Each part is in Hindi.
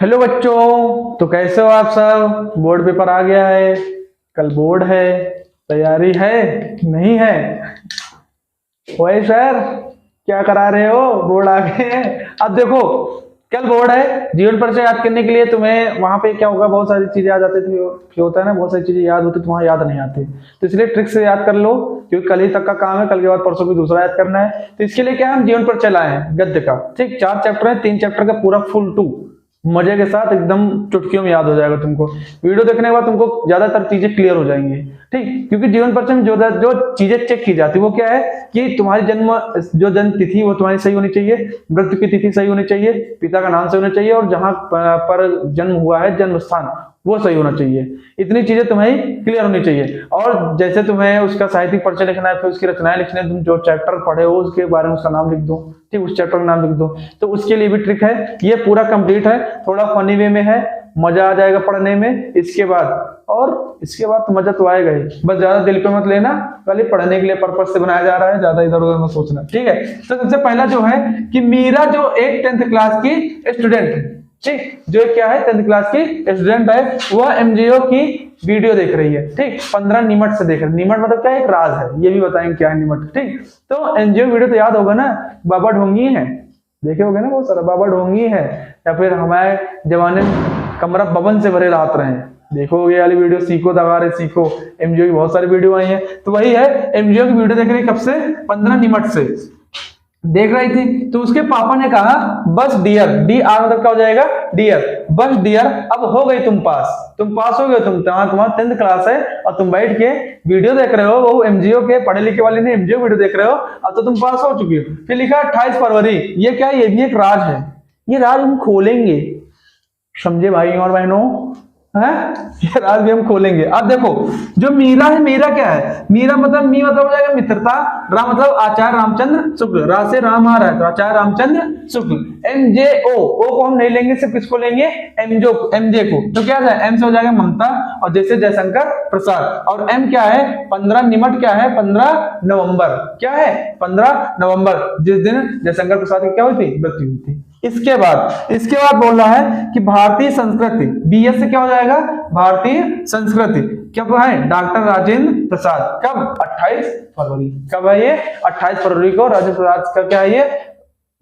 हेलो बच्चों, तो कैसे हो आप सब। बोर्ड पेपर आ गया है, कल बोर्ड है, तैयारी है नहीं है। वही सर, क्या करा रहे हो। बोर्ड आ गए हैं, अब देखो कल बोर्ड है। जीवन परिचय याद करने के लिए तुम्हें वहां पे क्या होगा, बहुत सारी चीजें आ जाती थी, होता है ना, बहुत सारी चीजें याद होती तो वहां याद नहीं आती, तो इसलिए ट्रिक से याद कर लो, क्योंकि कल ही तक का काम है, कल के बाद परसों भी दूसरा याद करना है। तो इसके लिए क्या हम जीवन परिचय लाए हैं गद्य का। ठीक, 4 चैप्टर है, 3 चैप्टर का पूरा फुल टू मजे के साथ एकदम चुटकियों में याद हो जाएगा तुमको। वीडियो देखने के बाद तुमको ज्यादातर चीजें क्लियर हो जाएंगी। ठीक, क्योंकि जीवन परिचय में जो चीजें चेक की जाती है वो क्या है कि तुम्हारी जन्म तिथि वो तुम्हारी सही होनी चाहिए, मृत्यु की तिथि सही होनी चाहिए, पिता का नाम सही होना चाहिए, और जहां पर जन्म हुआ है जन्म स्थान वो सही होना चाहिए। इतनी चीजें तुम्हें क्लियर होनी चाहिए। और जैसे तुम्हें उसका साहित्यिक परिचय लिखना है, फिर उसकी रचनाएं लिखनी है, तुम जो चैप्टर पढ़े हो उसके बारे में उसका नाम लिख दो। ठीक, उस चैप्टर का नाम लिख दो। तो उसके लिए भी ट्रिक है, ये पूरा कंप्लीट है, थोड़ा फनी वे में है, मजा आ जाएगा पढ़ने में। इसके बाद तो मजा तो आएगा ही, बस ज्यादा दिल पे मत लेना, खाली पढ़ने के लिए पर्पज से बनाया जा रहा है, ज्यादा इधर उधर मत सोचना। ठीक है, तो सबसे पहला जो है कि मीरा जो एक 10th क्लास की स्टूडेंट है, ठीक, जो क्या है 10th क्लास की स्टूडेंट है, वह एमजीओ की वीडियो देख रही है। ठीक, 15 निमट से देख रही है। निमट मतलब क्या है, एक राज है, ये भी बताएंगे क्या है निमट। ठीक, तो एनजीओ वीडियो तो याद होगा ना, बाबा ढोंगी है, देखे होगे ना बहुत सारा, बाबा ढोंगी है, या फिर हमारे जमाने कमरा बबन से भरे रात रहे हैं, देखो ये वाली वीडियो, सीखो दगारे सीखो, एमजीओ की बहुत सारी वीडियो आई है। तो वही है, एमजीओ की वीडियो देख रही कब से, 15 निमट से देख रही थी। तो उसके पापा ने कहा बस डियर, डी आर मतलब क्या हो जाएगा, डियर, बस डियर अब हो गई तुम पास, तुम पास हो गए, तुम्हारा 10th क्लास है और तुम बैठ के वीडियो देख रहे हो, वो एमजीओ के पढ़े लिखे वाले ने एमजीओ वीडियो देख रहे हो, अब तो तुम पास हो चुकी हो। फिर लिखा 28 फरवरी, ये क्या है, ये भी एक राज है, ये राज हम खोलेंगे, समझे भाई और बहनों, है ये राज भी हम खोलेंगे। अब देखो जो मीरा है, मीरा क्या है, मीरा मतलब मी मतलब हो जाएगा मित्रता, राम मतलब आचार्य रामचंद्र शुक्ल, रा से राम आ रहा है तो आचार्य रामचंद्र शुक्ल। एमजे ओ को हम नहीं लेंगे, सिर्फ किसको लेंगे, एमजे को। तो क्या है, एम से हो जाएगा ममता, और जैसे जयशंकर प्रसाद, और एम क्या है 15 निमट क्या है 15 नवंबर, क्या है 15 नवंबर, जिस दिन जयशंकर प्रसाद की क्या हुई थी, मृत्यु हुई थी। इसके बाद बोल रहा है कि भारतीय संस्कृति, बीएस से क्या हो जाएगा, भारतीय संस्कृति, कब है, डॉक्टर राजेंद्र प्रसाद, कब 28 फरवरी, कब है ये 28 फरवरी को राजेंद्र प्रसाद का क्या है ये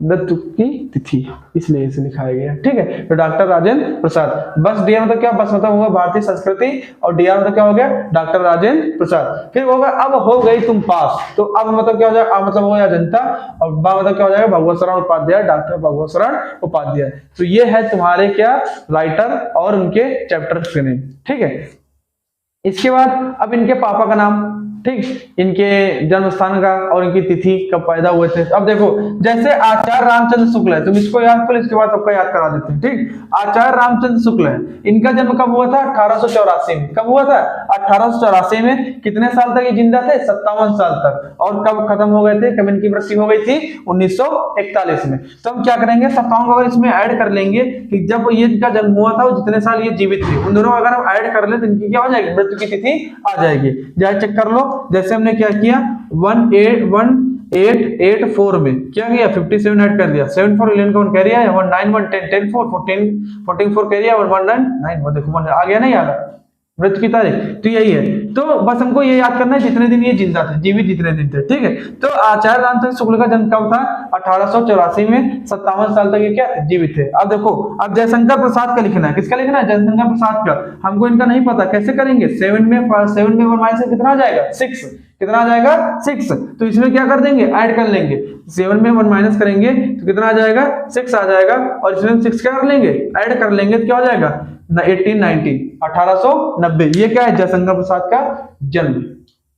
मृत्यु की तिथि, इसलिए इसे लिखाया गया। ठीक है, तो डॉक्टर राजेंद्र प्रसाद, बस डीआर मतलब क्या, बस मतलब होगा भारतीय संस्कृति, और डीआर मतलब क्या हो गया, डॉक्टर राजेंद्र प्रसाद। फिर होगा अब हो गई तुम पास, तो अब मतलब क्या हो जाएगा, अब मतलब हो गया जनता, और बा मतलब क्या हो जाएगा, भगवत शरण उपाध्याय, डॉक्टर भगवत शरण उपाध्याय। तो ये है तुम्हारे क्या राइटर और उनके चैप्टर के नेम। ठीक है, इसके बाद अब इनके पापा का नाम, ठीक, इनके जन्म स्थान का और इनकी तिथि कब पैदा हुए थे। अब देखो जैसे आचार्य रामचंद्र शुक्ल है, तुम इसको याद करो, इसके बाद सबका याद करा देते हैं। ठीक, आचार्य रामचंद्र शुक्ल है, इनका जन्म कब हुआ था, 1884 में। कब हुआ था, 1884 में। कितने साल तक ये जिंदा थे, 57 साल तक। और कब खत्म हो गए थे, कब इनकी मृत्यु हो गई थी, 1941 में। तो हम क्या करेंगे, 57 अगर इसमें ऐड कर लेंगे कि जब ये इनका जन्म हुआ था, वो जितने साल ये जीवित थे, उन दोनों अगर हम ऐड कर ले तो इनकी क्या हो जाएगी, मृत्यु की तिथि आ जाएगी। जाए चेक कर लो, जैसे हमने क्या किया 1884 में क्या किया, 57 ऐड कर दिया, 7 4 11 का 1 कैरी आया, 1 9 1 10 10 4 14 14 4 कैरी आया, 1 9 9, वो देखो आ गया नहीं, आ रहा मृत्यु की तारीख। तो यही है, तो बस हमको ये याद करना है जितने दिन ये जिंदा थे, जीवित जितने दिन थे। ठीक है, तो आचार्य रामचंद्र शुक्ल का जन्म कब था, 1884 में, 57 साल तक ये क्या थे, जीवित थे। अब देखो, अब जयशंकर प्रसाद का लिखना है, किसका लिखना है, जयशंकर प्रसाद का। हमको इनका नहीं पता, कैसे करेंगे, 7 में 1 माइनस कितना आ जाएगा, 6, कितना आ जाएगा 6। तो इसमें क्या कर देंगे, ऐड कर लेंगे, 7 में 1 माइनस करेंगे तो कितना आ जाएगा, 6 आ जाएगा, और इसमें 6 क्या कर लेंगे, ऐड कर लेंगे तो क्या हो जाएगा 1890। ये क्या है, जयशंकर प्रसाद का जन्म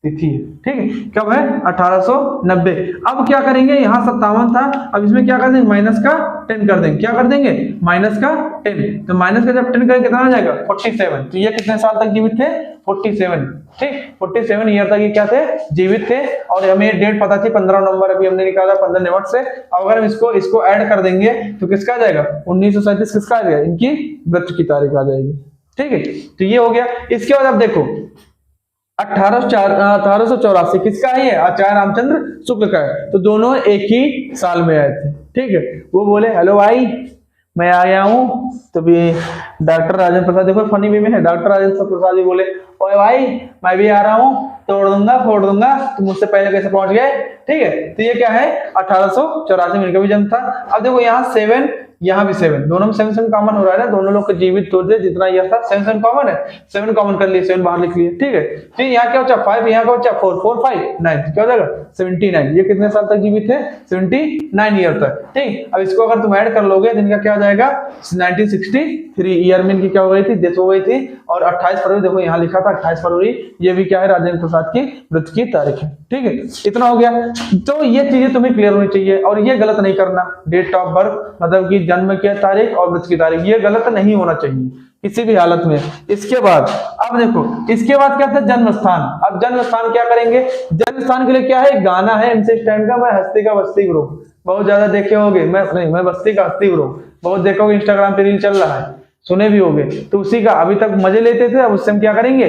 तिथि है। ठीक है, कब है, 1890। अब क्या करेंगे, यहाँ 57 था, अब इसमें क्या कर देंगे, माइनस का 10 कर देंगे, क्या कर देंगे, माइनस का 10। तो माइनस का जब 10 करेंगे कितना आ जाएगा, 47। तो ये कितने साल तक जीवित थे, 47। ठीक, 47 ईयर तक ये क्या थे, जीवित थे। और हमें डेट पता थी 15 नवंबर, अभी हमने निकाला 15 नवंबर से। अब अगर हम इसको ऐड कर देंगे तो किसका आ जाएगा, 1937 किसका आ जाएगा, इनकी मृत्यु की तारीख आ जाएगी। ठीक है, तो ये हो गया। इसके बाद अब देखो 1884 किसका है, ये आचार्य रामचंद्र शुक्ल का है। तो दोनों एक ही साल में आए थे। ठीक है, वो बोले हेलो भाई, मैं आ गया हूँ। तभी डॉक्टर राजेंद्र प्रसाद, देखो फनी वे में है, डॉक्टर राजेंद्र प्रसाद जी बोले, ओए भाई मैं भी आ रहा हूँ, तोड़ दूंगा फोड़ दूंगा, तुम मुझसे पहले कैसे पहुंच गए। ठीक है, तो ये क्या है, 1884 में इनका भी जन्म था। अब देखो यहाँ 7, यहाँ भी 7, दोनों में 7 कॉमन हो रहा है ना, दोनों लोग के जीवित तौर से जितना यह था 7 कॉमन है, 7 कॉमन कर लिए, 7 बाहर लिख लिए। ठीक है, तो यहाँ क्या बचा 5, यहाँ क्या बचा 4, 4 5 9, क्या हो जाएगा 79। ये कितने साल तक जीवित थे, 79 ईयर तक। ठीक, अब इसको अगर तुम ऐड कर लोगे तो इनका क्या हो जाएगा 1963 ईयर में इनकी क्या हो गई थी, डेथ हो गई थी। और 28 फरवरी, देखो यहाँ लिखा था 28 फरवरी, ये भी क्या है राजेंद्र प्रसाद की मृत्यु की तारीख है। ठीक है, इतना हो गया। तो ये चीजें तुम्हें क्लियर होनी चाहिए, और ये गलत नहीं करना, डेट ऑफ बर्थ मतलब कि जन्म की तारीख और मृत्यु की तारीख, ये गलत नहीं होना चाहिए किसी भी हालत में। इसके बाद अब देखो, इसके बाद क्या था जन्म स्थान। अब जन्म स्थान क्या करेंगे, जन्म स्थान के लिए क्या है, गाना है MC स्टैंड का, मैं हस्ती का बस्ती ब्रो, बहुत ज्यादा देखे होगे, मैं बस्ती का हस्ती ब्रो, बहुत देखोगे इंस्टाग्राम पे रील चल रहा है, सुने भी होगे, तो उसी का अभी तक मजे लेते थे, अब उससे हम क्या करेंगे,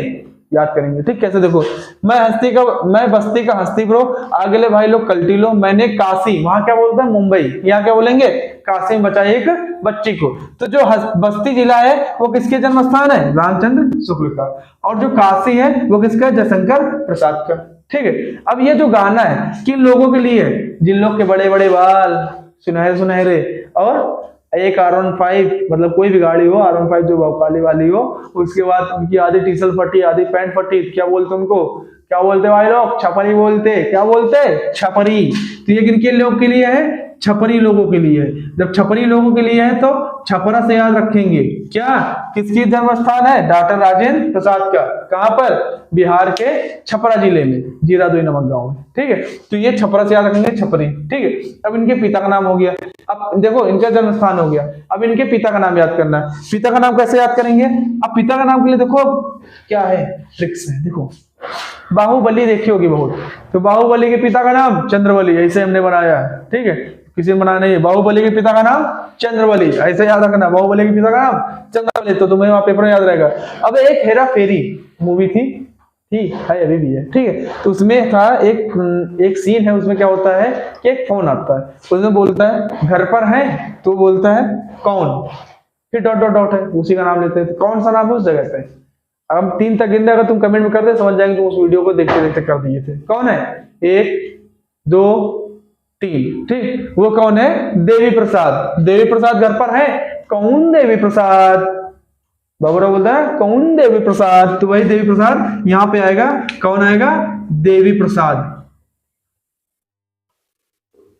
याद करेंगे। ठीक, कैसे देखो, मैं बस्ती का हस्ती ब्रो, आगे ले भाई लोग कल्टी लो, मैंने काशी, वहां क्या बोलता है मुंबई, यहाँ क्या बोलेंगे काशी में बचा एक बच्ची को। तो जो बस्ती जिला है वो किसके जन्म स्थान है, रामचंद्र शुक्ल का, और जो काशी है वो किसका, जयशंकर प्रसाद का। ठीक है, अब ये जो गाना है किन लोगों के लिए है, जिन लोग के बड़े बड़े बाल, सुनहरे सुनहरे, और एक R15 मतलब कोई भी गाड़ी हो, R15 जो काली वाली हो, उसके बाद उनकी आधी टी शर्ट फटी, आधी पैंट फटी, क्या बोलते उनको, क्या बोलते भाई लोग, छपरी बोलते, क्या बोलते छपरी। तो ये किनके लोग के लिए है, छपरी लोगों के लिए। जब छपरी लोगों के लिए है तो छपरा से याद रखेंगे, क्या किसकी जन्म स्थान है, डॉक्टर राजेंद्र प्रसाद का, कहां पर, बिहार के छपरा जिले में, जीरादोई नामक गांव में। ठीक है, तो ये छपरा से याद रखेंगे, छपरी। ठीक है, अब इनके पिता का नाम हो गया, अब देखो इनका जन्म स्थान हो गया, अब इनके पिता का नाम याद करना है। पिता का नाम कैसे याद करेंगे, अब पिता का नाम के लिए देखो क्या है, ट्रिक्स है। देखो बाहुबली देखी होगी बहुत, तो बाहुबली के पिता का नाम चंद्रबली, ऐसे हमने बनाया है। ठीक है, किसी ने बनाया नहीं है, बाहुबली के पिता का नाम चंद्रबली, ऐसे याद रखना, बाहुबली के पिता का नाम चंद्रबली, तो तुम्हें वहां पेपर में याद रहेगा। अब एक हेरा फेरी मूवी थी, ठीक है, अभी भी है। ठीक है, तो उसमें था एक सीन है, उसमें क्या होता है कि एक फोन आता है, उसमें बोलता है घर पर है, तो बोलता है कौन, फिर डॉट डॉट डॉट है, उसी का नाम लेते हैं, तो कौन सा नाम है उस जगह पे। अब 3 तक गिनते, अगर तुम कमेंट में करते समझ जाएंगे, तुम उस वीडियो को देखते देखते कर दिए थे। कौन है, 1 2 3। ठीक, वो कौन है, देवी प्रसाद। देवी प्रसाद घर पर है, कौन देवी प्रसाद, बाबूराव बोलता है कौन देवी प्रसाद, तो वही देवी प्रसाद यहां पे आएगा, कौन आएगा, देवी प्रसाद,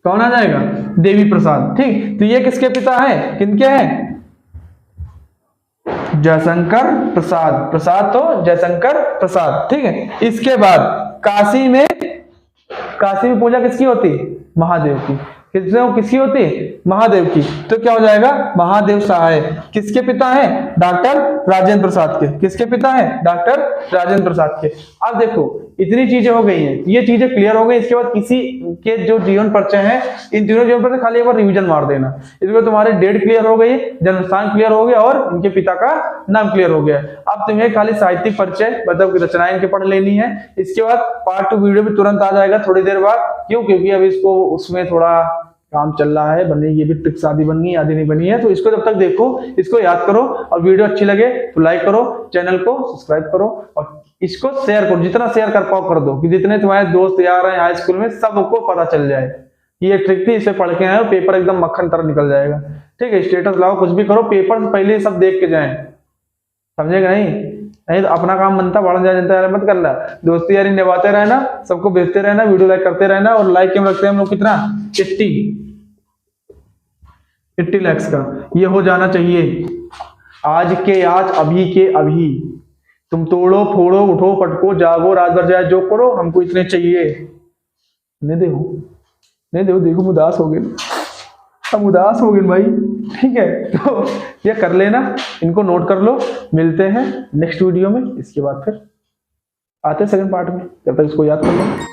कौन आ जाएगा, देवी प्रसाद। ठीक, तो ये किसके पिता है, किनके हैं, जयशंकर प्रसाद, प्रसाद तो जयशंकर प्रसाद। ठीक है, इसके बाद काशी में पूजा किसकी होती, महादेव की, किसकी होती, महादेव की, तो क्या हो जाएगा महादेव सहाय, किसके पिता हैं, डॉक्टर राजेंद्र प्रसाद के, किसके पिता हैं, डॉक्टर राजेंद्र प्रसाद के। अब देखो इतनी चीजें हो गई हैं, ये चीजें क्लियर हो गई। इसके बाद किसी के जो जीवन परिचय है, इन तीनों जीवन परिचय खाली एक बार रिवीजन मार देना, इसमें तुम्हारे डेट क्लियर हो गई, जन्म स्थान क्लियर हो गया, और इनके पिता का नाम क्लियर हो गया। अब तुम्हें खाली साहित्यिक परिचय मतलब रचनाएं इनके पढ़ लेनी है। इसके बाद पार्ट 2 वीडियो भी तुरंत आ जाएगा थोड़ी देर बाद, क्यों, क्योंकि अभी इसको उसमें थोड़ा काम चल रहा है, बनने ये भी ट्रिक्स आदि बन गई, आदि नहीं बनी है, तो इसको जब तक देखो, इसको याद करो, और वीडियो अच्छी लगे तो लाइक करो, चैनल को सब्सक्राइब करो, और इसको शेयर करो, जितना शेयर कर पाओ कर दो, कि जितने तुम्हारे दोस्त यार हैं हाई स्कूल में सबको पता चल जाए। ये ट्रिक थी, इसे पढ़ के आए, पेपर एकदम मक्खन तरह निकल जाएगा। ठीक है, स्टेटस लाओ, कुछ भी करो, पेपर से पहले सब देख के जाए, समझेगा नहीं तो अपना काम बनता, बड़ा जनता यार मत करना, दोस्ती यारी निभाते रहना, सबको भेजते रहना, वीडियो लाइक करते रहना, और लाइक क्यों रखते हैं हम लोग, कितना 80 लाइक्स का ये हो जाना चाहिए, आज के आज, अभी के अभी। तुम तोड़ो फोड़ो उठो पटको जागो रात भर जाए जो करो, हमको इतने चाहिए। नहीं देखो देखो उदास हो गए, हम उदास हो गए भाई। ठीक है, तो ये कर लेना, इनको नोट कर लो। मिलते हैं नेक्स्ट वीडियो में, इसके बाद फिर आते हैं सेकंड पार्ट में, जब तक इसको याद कर लो।